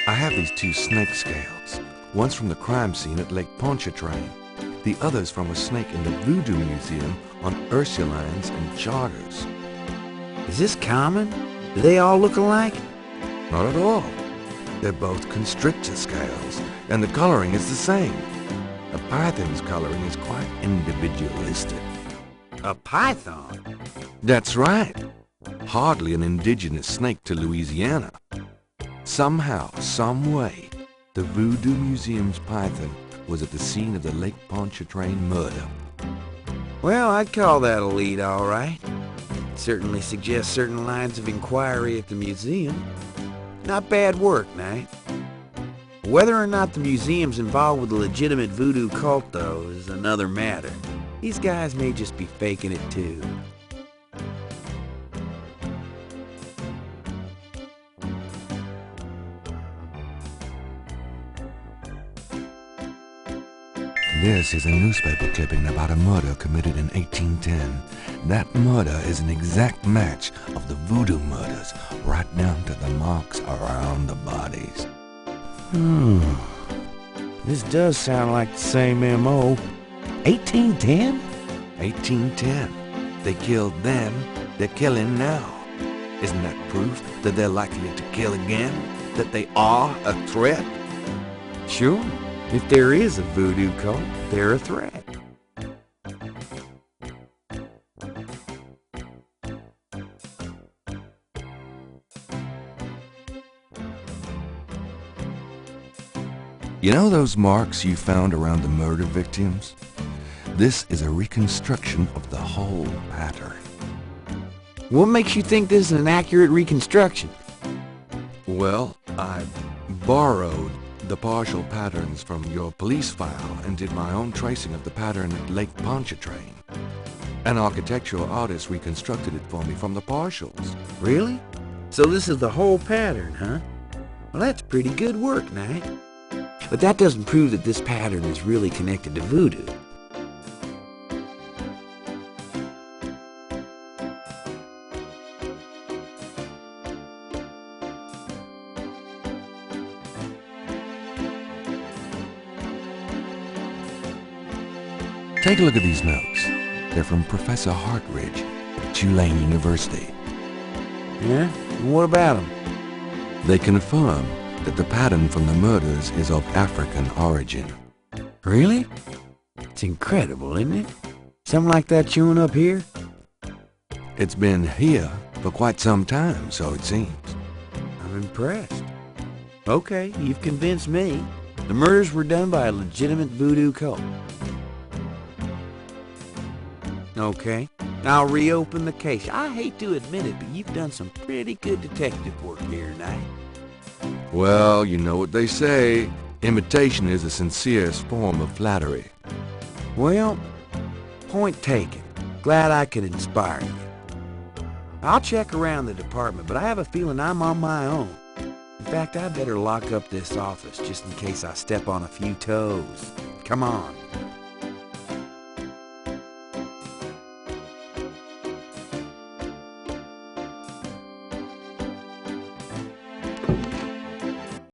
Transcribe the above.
I have these two snake scales. One's from the crime scene at Lake Pontchartrain. The other's from a snake in the Voodoo Museum on Ursulines and Charters. Is this common? Do they all look alike? Not at all. They're both constrictor scales, and the coloring is the same. A python's coloring is quite individualistic. A python? That's right. Hardly an indigenous snake to Louisiana. Somehow, some way, the Voodoo Museum's python was at the scene of the Lake Pontchartrain murder. Well, I'd call that a lead, all right. It certainly suggests certain lines of inquiry at the museum. Not bad work, Knight. Whether or not the museum's involved with a legitimate voodoo cult, though, is another matter. These guys may just be faking it, too. This is a newspaper clipping about a murder committed in 1810. That murder is an exact match of the voodoo murders, right down to the marks around the bodies. This does sound like the same M.O. 1810? 1810. They killed then, they're killing now. Isn't that proof that they're likely to kill again? That they are a threat? Sure. If there is a voodoo cult, they're a threat. You know those marks you found around the murder victims? This is a reconstruction of the whole pattern. What makes you think this is an accurate reconstruction? Well, I borrowed the partial patterns from your police file and did my own tracing of the pattern at Lake Pontchartrain. An architectural artist reconstructed it for me from the partials. Really? So this is the whole pattern, huh? Well, that's pretty good work, Knight. But that doesn't prove that this pattern is really connected to voodoo. Take a look at these notes. They're from Professor Hartridge at Tulane University. Yeah? And what about them? They confirm that the pattern from the murders is of African origin. Really? It's incredible, isn't it? Something like that showing up here? It's been here for quite some time, so it seems. I'm impressed. Okay, you've convinced me. The murders were done by a legitimate voodoo cult. Okay, I'll reopen the case. I hate to admit it, but you've done some pretty good detective work here tonight. Well, you know what they say. Imitation is the sincerest form of flattery. Well, point taken. Glad I could inspire you. I'll check around the department, but I have a feeling I'm on my own. In fact, I better lock up this office just in case I step on a few toes. Come on.